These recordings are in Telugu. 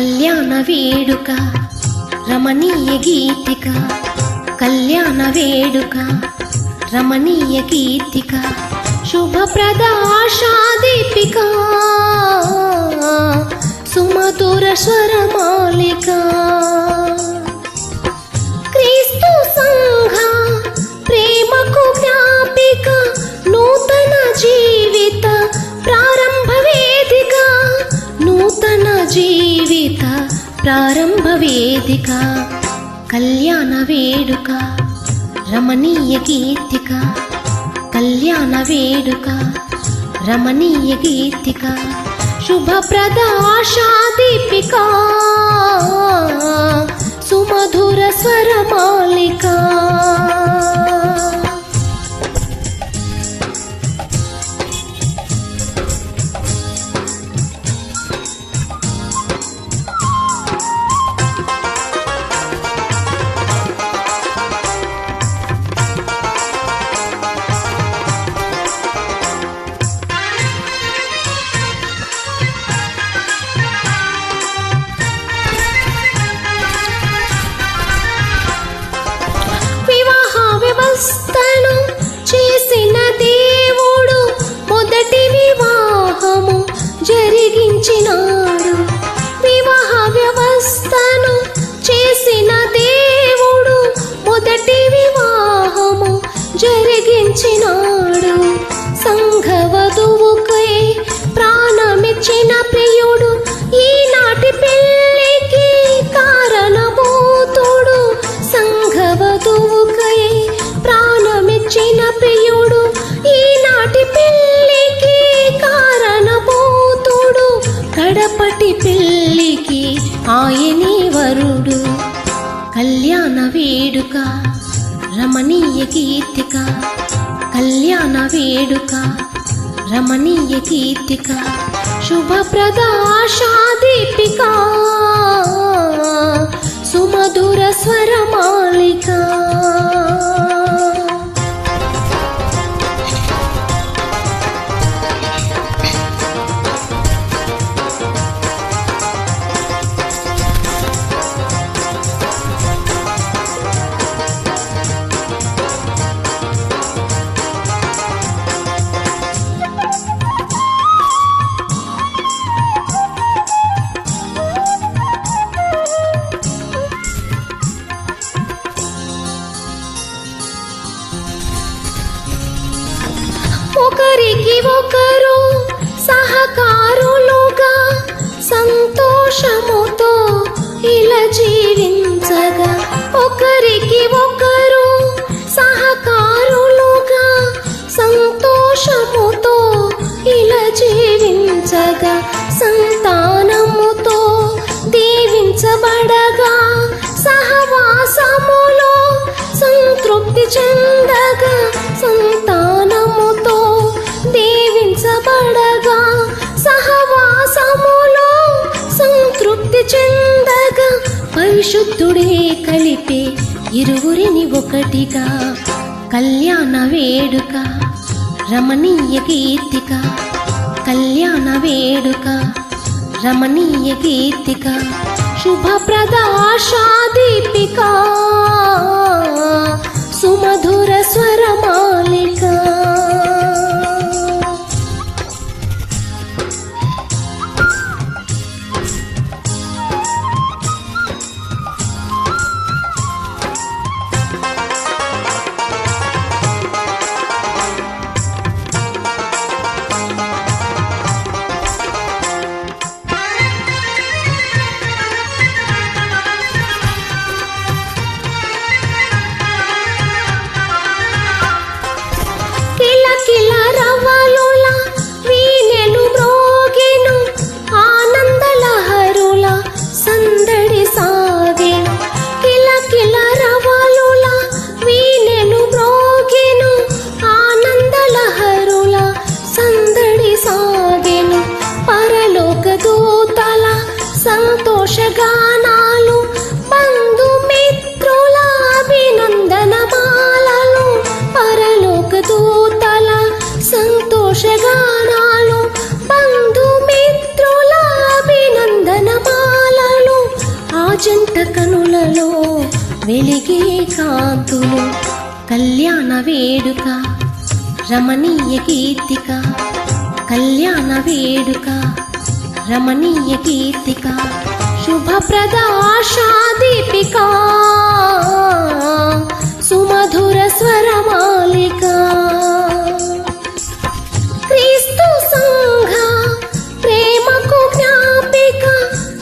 కళ్యాణ వేడుక రమణీయ గీతిక, కళ్యాణ వేడుక రమణీయ గీతిక, శుభప్రద ఆశాదీపిక, సుమధుర స్వరమాలిక. క్రీస్తు సంఘ ప్రేమకు జ్ఞాపిక, నూతన జీవిత ప్రారంభ వేదిక, నూతన జీవిత ప్రారంభ వేదిక. కళ్యాణ వేడుక రమణీయ గీతిక, కళ్యాణ వేడుక రమణీయ గీతిక, శుభప్రద ఆశాదీపిక, సుమధుర స్వరమాలిక. వ్యవస్థను చేసిన దేవుడు మొదటి వివాహము జరిగించినాడు. వివాహ వ్యవస్థను చేసిన దేవుడు మొదటి వివాహము జరిగించినాడు. సంఘవధువుకై ప్రాణమిచ్చిన ప్రియుడు ఈనాటి పెళ్లికి కారణభూతుడు. సంఘవధువుకై ప్రాణమిచ్చిన ప్రియుడు ఈనాటి పెళ్లికి కారణభూతుడు. కడపటి పెళ్లికి ఆయనే వరుడు. కళ్యాణ వేడుక రమణీయ గీతిక, కళ్యాణ వేడుక రమణీయ గీతిక, శుభప్రద ఆశాదీపిక, సుమధుర స్వరమాలిక. ఒకరికి ఒకరు సహకారులుగా సంతోషముతో ఇలా జీవించగా, ఒకరికి ఒకరు సహకారులుగా సంతోషముతో ఇలా జీవించగా, సంతానముతో దీవించబడగా, సహవాసములో సంతృప్తి చెందగా, సంతానముతో దీవించబడగా, సహవాసములో సంతృప్తి చెందగా, పరిశుద్ధుడే కలిపే ఇరువురిని ఒకటిగా. కళ్యాణ వేడుక రమణీయ గీతిక, కళ్యాణ వేడుక రమణీయ గీతిక, శుభప్రద ఆశాదీపిక, సుమధుర స్వరమాలిక. సంతోషగానాలు, బంధుమిత్రుల అభినందనమాలలు, పరలోక దూతల సంతోషగానాలు, బంధుమిత్రుల అభినందనమాలలు. జంట కనులలో వెలిగే కాంతులు కళ్యాణ వేడుక రమణీయ కీర్తిక కళ్యాణ వేడుక రమణీయ కీర్తిక శుభప్రద ఆశాదీపిక సుమధుర స్వరమాలిక క్రీస్తు సంఘ ప్రేమకు జ్ఞాపిక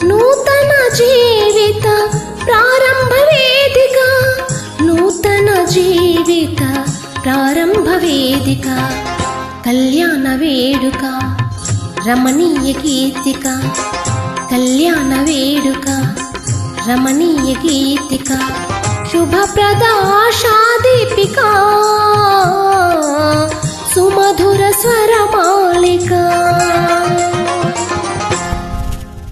నూతన జీవిత ప్రారంభ వేదిక నూతన జీవిత ప్రారంభ వేదిక కళ్యాణ వేడుక రమణీయ కీర్తిక కళ్యాణ వేడుక రమణీయ కీర్తిక శుభప్రద ఆశా